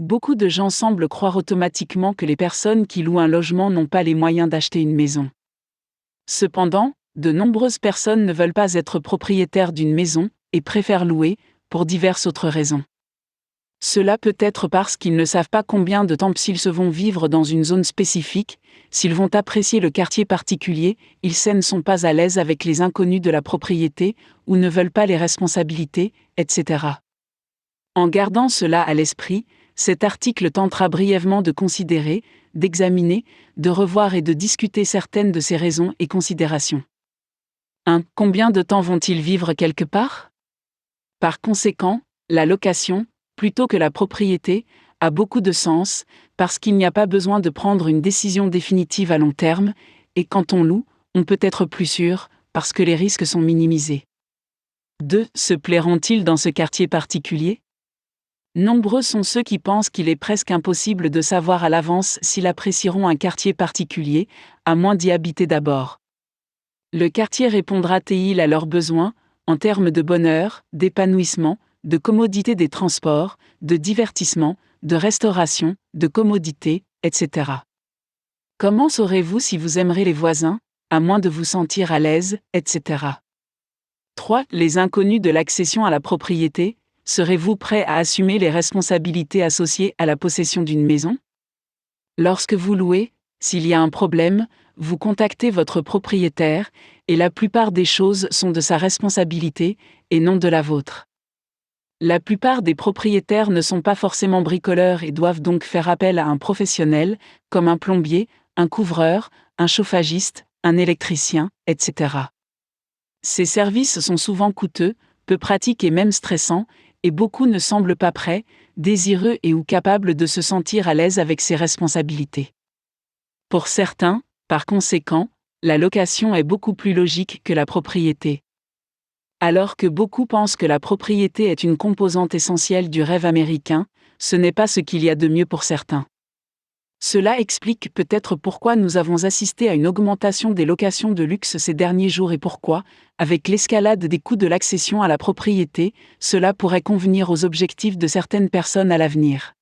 Beaucoup de gens semblent croire automatiquement que les personnes qui louent un logement n'ont pas les moyens d'acheter une maison. Cependant, de nombreuses personnes ne veulent pas être propriétaires d'une maison et préfèrent louer, pour diverses autres raisons. Cela peut être parce qu'ils ne savent pas combien de temps s'ils se vont vivre dans une zone spécifique, s'ils vont apprécier le quartier particulier, ils ne sont pas à l'aise avec les inconnus de la propriété, ou ne veulent pas les responsabilités, etc. En gardant cela à l'esprit, cet article tentera brièvement de considérer, d'examiner, de revoir et de discuter certaines de ces raisons et considérations. 1. Combien de temps vont-ils vivre quelque part ? Par conséquent, la location, plutôt que la propriété, a beaucoup de sens, parce qu'il n'y a pas besoin de prendre une décision définitive à long terme, et quand on loue, on peut être plus sûr, parce que les risques sont minimisés. 2. Se plairont-ils dans ce quartier particulier ? Nombreux sont ceux qui pensent qu'il est presque impossible de savoir à l'avance s'ils apprécieront un quartier particulier, à moins d'y habiter d'abord. Le quartier répondra-t-il à leurs besoins, en termes de bonheur, d'épanouissement, de commodité des transports, de divertissement, de restauration, de commodité, etc. Comment saurez-vous si vous aimerez les voisins, à moins de vous sentir à l'aise, etc. 3. Les inconnus de l'accession à la propriété, serez-vous prêt à assumer les responsabilités associées à la possession d'une maison ? Lorsque vous louez, s'il y a un problème, vous contactez votre propriétaire, et la plupart des choses sont de sa responsabilité, et non de la vôtre. La plupart des propriétaires ne sont pas forcément bricoleurs et doivent donc faire appel à un professionnel, comme un plombier, un couvreur, un chauffagiste, un électricien, etc. Ces services sont souvent coûteux, peu pratiques et même stressants, et beaucoup ne semblent pas prêts, désireux et ou capables de se sentir à l'aise avec ces responsabilités. Pour certains, par conséquent, la location est beaucoup plus logique que la propriété. Alors que beaucoup pensent que la propriété est une composante essentielle du rêve américain, ce n'est pas ce qu'il y a de mieux pour certains. Cela explique peut-être pourquoi nous avons assisté à une augmentation des locations de luxe ces derniers jours et pourquoi, avec l'escalade des coûts de l'accession à la propriété, cela pourrait convenir aux objectifs de certaines personnes à l'avenir.